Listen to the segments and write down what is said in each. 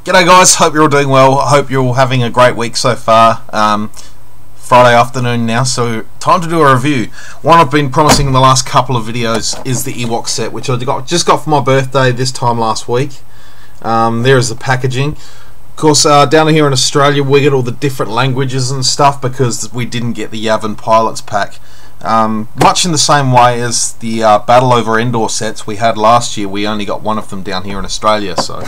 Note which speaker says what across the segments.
Speaker 1: G'day guys, hope you're all doing well. Hope you're all having a great week so far. Friday afternoon now, so time to do a review. One I've been promising in the last couple of videos is the EWOKS set, which I just got for my birthday this time last week. There is the packaging. Of course, down here in Australia we get all the different languages and stuff because we didn't get the Yavin Pilots pack. Much in the same way as the Battle Over Endor sets we had last year, we only got one of them down here in Australia. So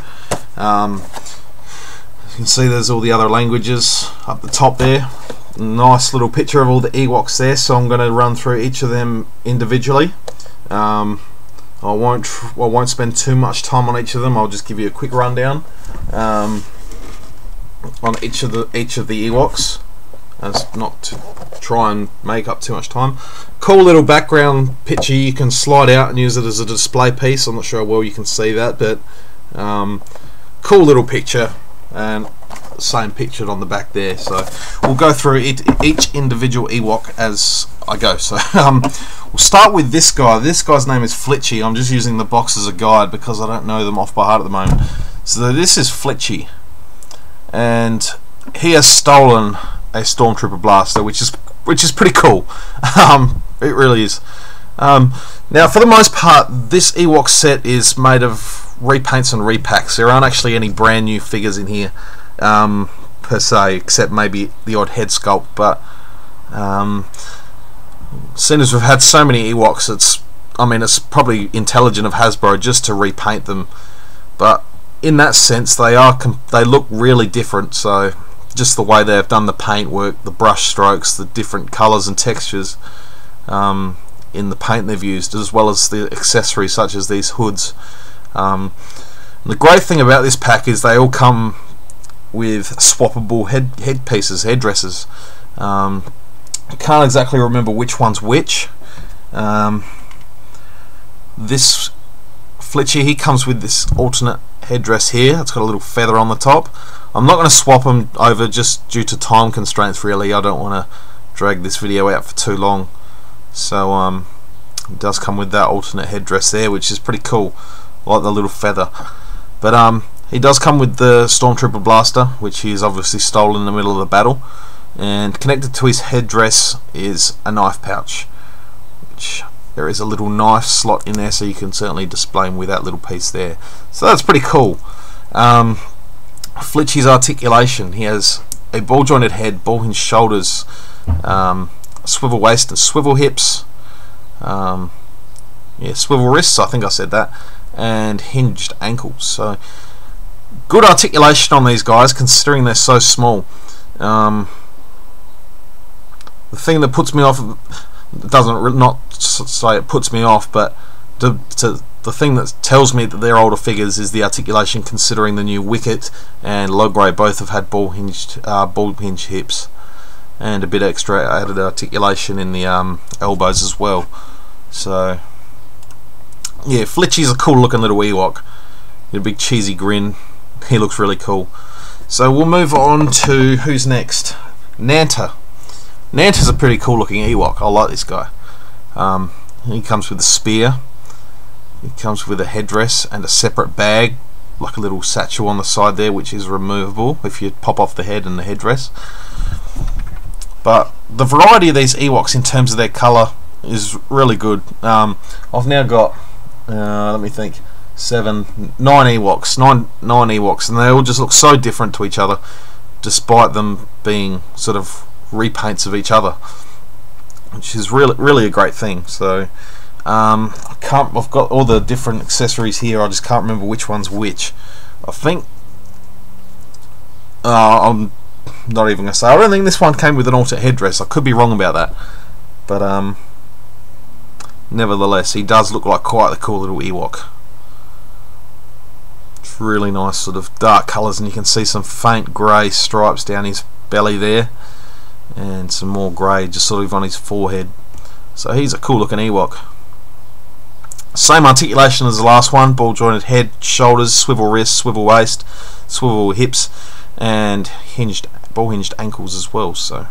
Speaker 1: you can see there's all the other languages up the top there. Nice little picture of all the EWOKS there, so I'm going to run through each of them individually. I won't spend too much time on each of them. I'll just give you a quick rundown on each of the EWOKS, as not to try and make up too much time. Cool little background picture you can slide out and use it as a display piece. I'm not sure how well you can see that, but cool little picture, and same pictured on the back there. So we'll go through each individual Ewok as I go. So we'll start with this guy. This guy's name is Flitchy. I'm just using the box as a guide because I don't know them off by heart at the moment. So this is Flitchy, and he has stolen a Stormtrooper blaster, which is pretty cool. It really is. Now, for the most part, this Ewok set is made of repaints and repacks. There aren't actually any brand new figures in here per se, except maybe the odd head sculpt. But seeing as we've had so many Ewoks, it's probably intelligent of Hasbro just to repaint them. But in that sense, they look really different. So just the way they've done the paint work, the brush strokes, the different colours and textures in the paint they've used, as well as the accessories such as these hoods. The great thing about this pack is they all come with swappable headdresses. I can't exactly remember which one's which. This Flitchy, he comes with this alternate headdress here. It's got a little feather on the top. I'm not going to swap them over just due to time constraints, really. I don't want to drag this video out for too long. So it does come with that alternate headdress there, which is pretty cool. I like the little feather. But he does come with the Stormtrooper blaster, which he's obviously stolen in the middle of the battle. And connected to his headdress is a knife pouch, which there is a little knife slot in there, so you can certainly display him with that little piece there. So that's pretty cool. Flitchy's articulation: he has a ball jointed head, ball hinged shoulders, swivel waist and swivel hips, swivel wrists, I think I said that, and hinged ankles. So good articulation on these guys, considering they're so small. The thing that puts me off, not say it puts me off, but the thing that tells me that they're older figures is the articulation, considering the new Wicket and Logray both have had ball hinged hips and a bit extra added articulation in the elbows as well. So yeah, Flitchy's a cool looking little Ewok. A big cheesy grin. He looks really cool. So we'll move on to who's next. Nanta. Nanta's a pretty cool looking Ewok. I like this guy. He comes with a spear. He comes with a headdress and a separate bag, like a little satchel on the side there, which is removable if you pop off the head and the headdress. But the variety of these Ewoks in terms of their colour is really good. I've now got, let me think, nine Ewoks, and they all just look so different to each other, despite them being sort of repaints of each other, which is really a great thing. So I've got all the different accessories here. I just can't remember which one's which. I think I'm not even going to say. I don't think this one came with an alternate headdress. I could be wrong about that, but nevertheless, he does look like quite the cool little Ewok. It's really nice, sort of dark colours, and you can see some faint grey stripes down his belly there, and some more grey just sort of on his forehead. So he's a cool looking Ewok. Same articulation as the last one: ball jointed head, shoulders, swivel wrists, swivel waist, swivel hips, and ball hinged ankles as well. So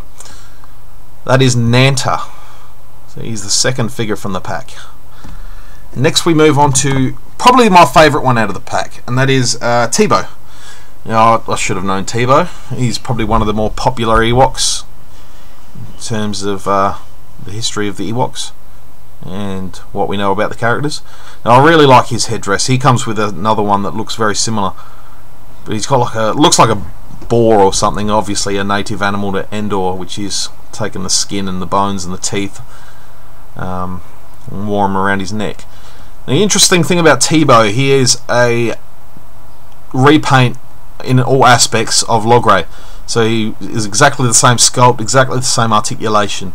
Speaker 1: that is Nanta. So he's the second figure from the pack. Next we move on to probably my favourite one out of the pack, and that is Teebo. You know, I should have known Tebow. He's probably one of the more popular Ewoks in terms of the history of the Ewoks and what we know about the characters. Now, I really like his headdress. He comes with another one that looks very similar, but he's got like looks like a boar or something. Obviously, a native animal to Endor, which is taking the skin and the bones and the teeth and wore them around his neck. The interesting thing about Tebow, he is a repaint in all aspects of Logray. So he is exactly the same sculpt, exactly the same articulation.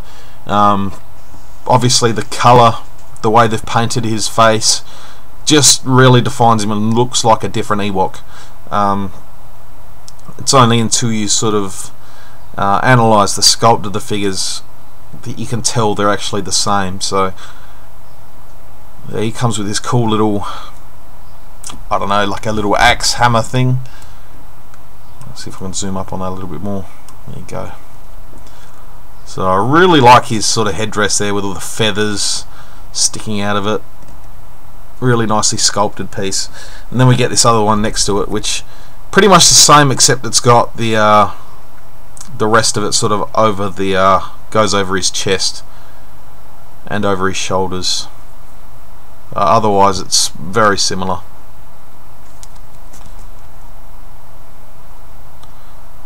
Speaker 1: Obviously the colour, the way they've painted his face, just really defines him and looks like a different Ewok. It's only until you sort of analyse the sculpt of the figures that you can tell they're actually the same. So yeah, he comes with this cool little, I don't know, like a little axe hammer thing. Let's see if I can zoom up on that a little bit more. There you go. So I really like his sort of headdress there with all the feathers sticking out of it. Really nicely sculpted piece. And then we get this other one next to it, which pretty much the same, except it's got the rest of it sort of over the goes over his chest and over his shoulders. Otherwise, it's very similar.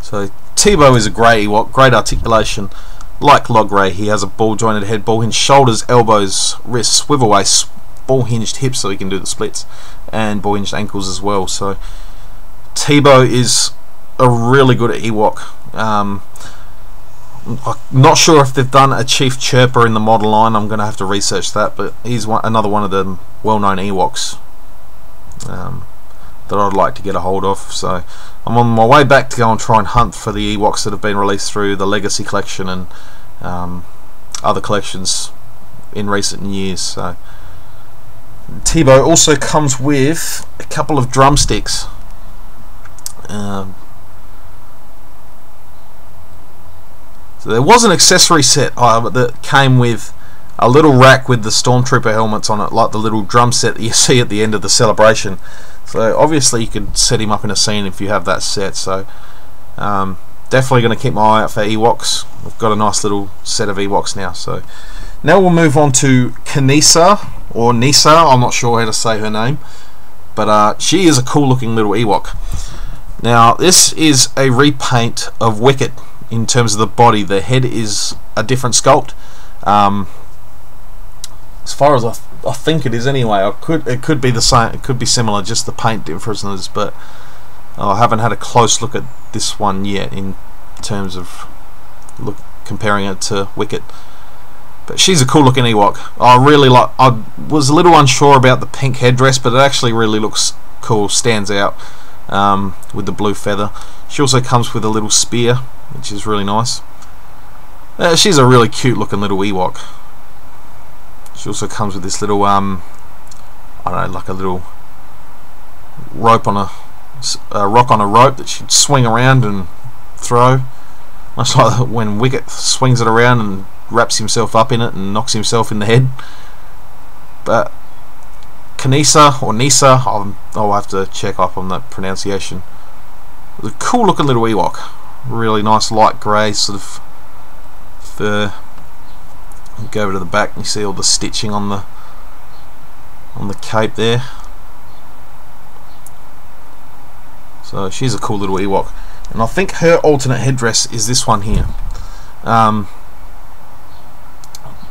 Speaker 1: So Tebow is a great Ewok, great articulation. Like Logray, he has a ball-jointed head, ball-hinged shoulders, elbows, wrists, swivel waist, ball-hinged hips so he can do the splits, and ball-hinged ankles as well. So Tebow is a really good Ewok. I'm not sure if they've done a Chief Chirper in the model line. I'm going to have to research that, but he's another one of the well-known Ewoks that I'd like to get a hold of. So I'm on my way back to go and try and hunt for the Ewoks that have been released through the Legacy Collection and other collections in recent years. So Tebow also comes with a couple of drumsticks. So there was an accessory set that came with a little rack with the Stormtrooper helmets on it, like the little drum set that you see at the end of the celebration. So obviously you could set him up in a scene if you have that set. So definitely going to keep my eye out for Ewoks. We've got a nice little set of Ewoks now. So now we'll move on to Kanisa, or Nisa, I'm not sure how to say her name, but she is a cool looking little Ewok. Now this is a repaint of Wicket in terms of the body. The head is a different sculpt. As far as I think it is anyway. It could be the same, it could be similar, just the paint differences, but I haven't had a close look at this one yet in terms of comparing it to Wicket. But she's a cool looking Ewok. I was a little unsure about the pink headdress, but it actually really looks cool, stands out with the blue feather. She also comes with a little spear, which is really nice. She's a really cute looking little Ewok. She also comes with this little I don't know, like a little rope on a rock on a rope that she'd swing around and throw, much like when Wicket swings it around and wraps himself up in it and knocks himself in the head. But Kanisa, or Nisa, I'll have to check up on that pronunciation. A cool looking little Ewok, really nice light grey sort of fur. You go over to the back and you see all the stitching on the cape there. So she's a cool little Ewok, and I think her alternate headdress is this one here,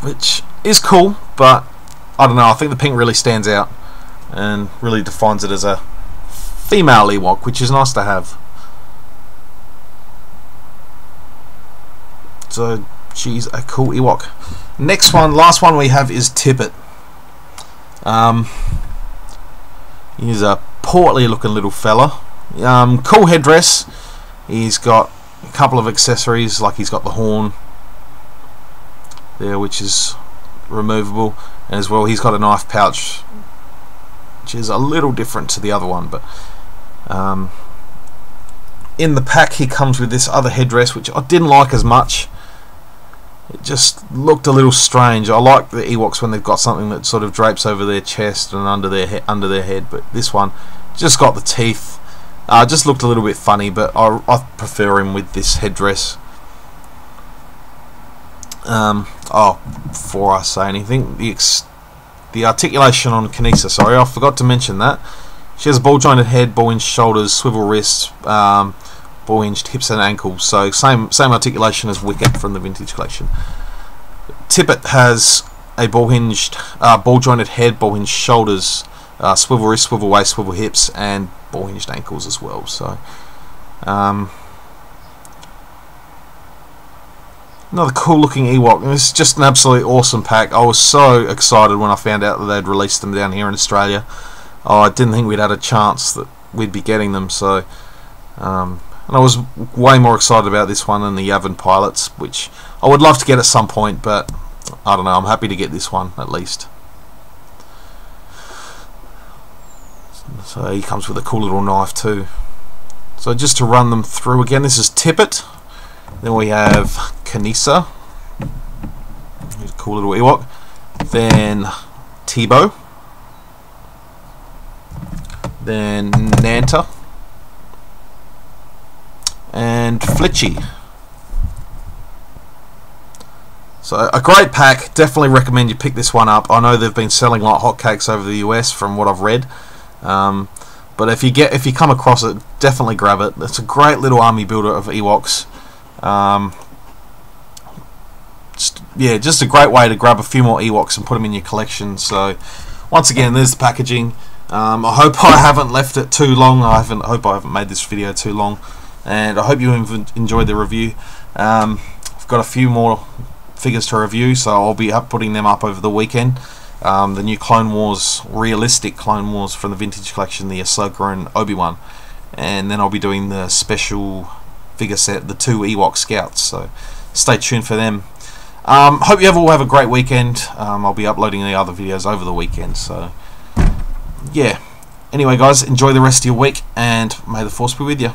Speaker 1: which is cool, but I don't know, I think the pink really stands out and really defines it as a female Ewok, which is nice to have. So she's a cool Ewok. Next one, last one we have is Tippett. He's a portly looking little fella. Cool headdress. He's got a couple of accessories, like he's got the horn there, which is removable, and as well he's got a knife pouch, which is a little different to the other one. But in the pack he comes with this other headdress, which I didn't like as much. It just looked a little strange. I like the Ewoks when they've got something that sort of drapes over their chest and under their head, but this one just got the teeth Just looked a little bit funny, but I prefer him with this headdress. Before I say anything, the articulation on Kinesa, sorry, I forgot to mention that. She has a ball jointed head, ball hinged shoulders, swivel wrists, ball hinged hips and ankles. So same articulation as Wicket from the Vintage Collection. Tippett has a ball jointed head, ball hinged shoulders, swivel wrists, swivel waist, swivel hips, and ball hinged ankles as well. So another cool looking Ewok. It's just an absolutely awesome pack. I was so excited when I found out that they'd released them down here in Australia. I didn't think we'd had a chance that we'd be getting them. So, and I was way more excited about this one than the Yavin Pilots, which I would love to get at some point, but I don't know. I'm happy to get this one at least. So he comes with a cool little knife too. So just to run them through again, this is Tippett. Then we have Kinesa, who's a cool little Ewok. Then Tebow. Then Nanta. And Flitchy. So a great pack. Definitely recommend you pick this one up. I know they've been selling like hotcakes over the US from what I've read. But if you come across it, definitely grab it. It's a great little army builder of Ewoks. Just a great way to grab a few more Ewoks and put them in your collection. So once again, there's the packaging. I hope I haven't left it too long. I hope I haven't made this video too long, and I hope you enjoyed the review. I've got a few more figures to review, so I'll be putting them up over the weekend. The new Clone Wars, realistic Clone Wars from the Vintage Collection, the Ahsoka and Obi-Wan, and then I'll be doing the special figure set, the 2 Ewok Scouts, so stay tuned for them. Hope you all have a great weekend. I'll be uploading the other videos over the weekend, so yeah. Anyway guys, enjoy the rest of your week, and may the Force be with you.